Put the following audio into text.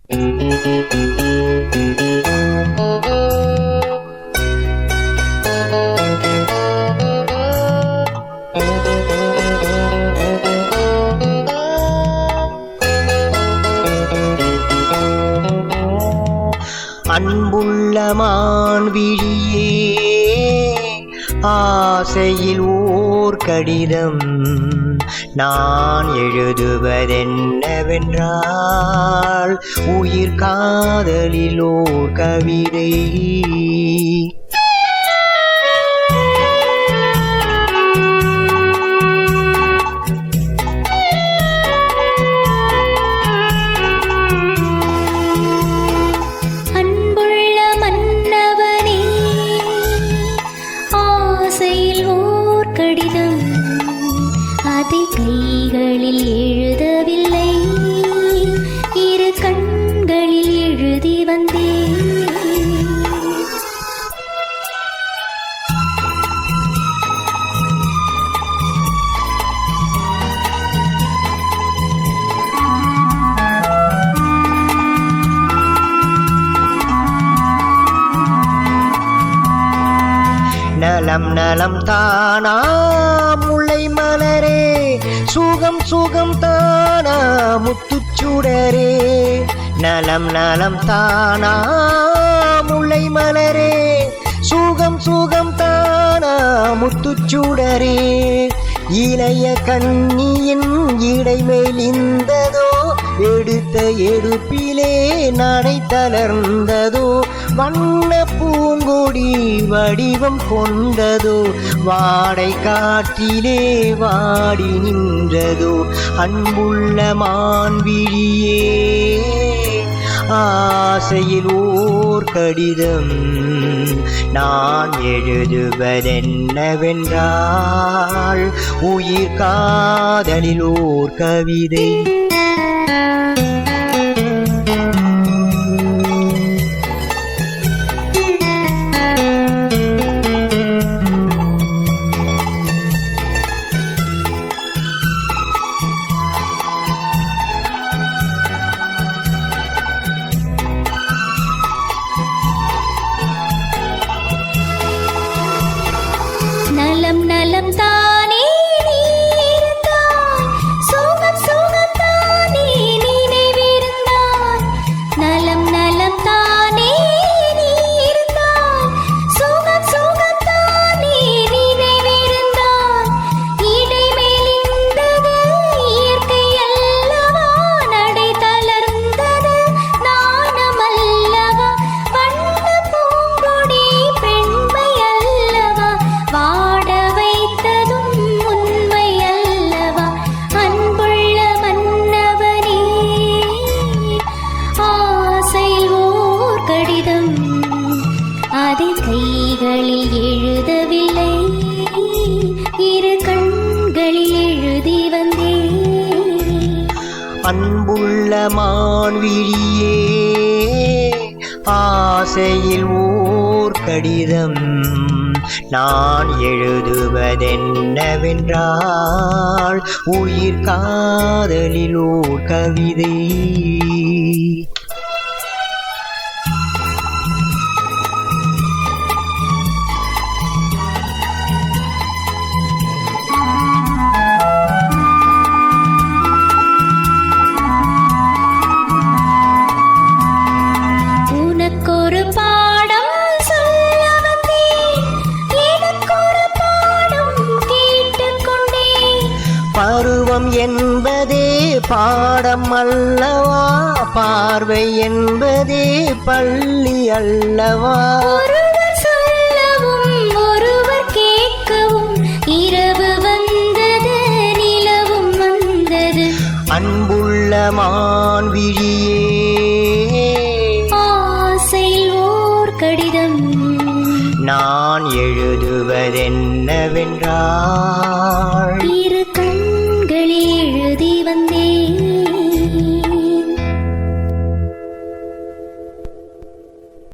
அன்புள்ள மான்விழியே ஆசையில் ஓர் கடிதம் நான் எழுதுவதென்னவென்றால் உயிர் காதலில் ஓர் கவிதை. அதை கைகளில் எழுதவில்லை, இரு கண்களில் எழுதி வந்தேன். நலம் நலம் தானா முல்லை மலரே, சுகம் சுகம் தானா முத்துச்சுடரே. நலம் நலம் தானா முல்லை மலரே, சுகம் சுகம் தானா முத்துச்சுடரே. இளைய கண்ணியின் இடைமேல் இந்ததோ, எடுத்த எடுப்பிலே நடை தளர்ந்ததோ. வண்ண பூங்கொடி வடிவம் கொண்டதோ, வாடை காற்றிலே வாடி நின்றதோ. அன்புள்ள மான்விழியே ஆசையில் ஓர் கடிதம் நான் எழுதுவதென்னவென்றால் உயிர் காதலில் ஓர் கவிதை. நலம் நலம் தானே நீ இருந்தாய், சுகம் சுகம் தானே நினைவிருந்தாய். நலம் நலம் தானே நீ இருந்தாய், சுகம் சுகம் தானே நினைவிருந்தாய். இடைமேலிந்தது இயற்கை அல்லவா, நடை தளர்ந்தது நாணம் அல்லவா. வண்ண பூங்கொடி பெண்மை அல்லவா, வாட வைத்ததும் உண்மை அல்லவா. அன்புள்ள மன்னவனே ஆசையில் ஓர் கடிதம், அதை கைகளில் எழுதவில்லை, இரு கண்களில் எழுதி வந்தேன். அன்புள்ள மான்விழியே ஆசையில் ஓர் கடிதம் நான் எழுதுவதென்னவென்றால் உயிர் காதலில் ஓர் கவிதை. உனக்கொரு பாடம் சொல்ல வந்தேன், எனக்கொரு பாடம் கேட்டுக்கொண்டேன். பருவம் என்பதே பாடம் அல்லவா, பார்வை என்பதே பள்ளி அல்லவா. ஒருவர் சொல்லவும் ஒருவர் கேட்கவும், இரவு வந்தது நிலவும் வந்தது. அன்புள்ள மான்விழியே ஆசையில் ஓர் கடிதம் நான் எழுதுவதென்னவென்றால் இரு கண்களில் எழுதி வந்தேன்.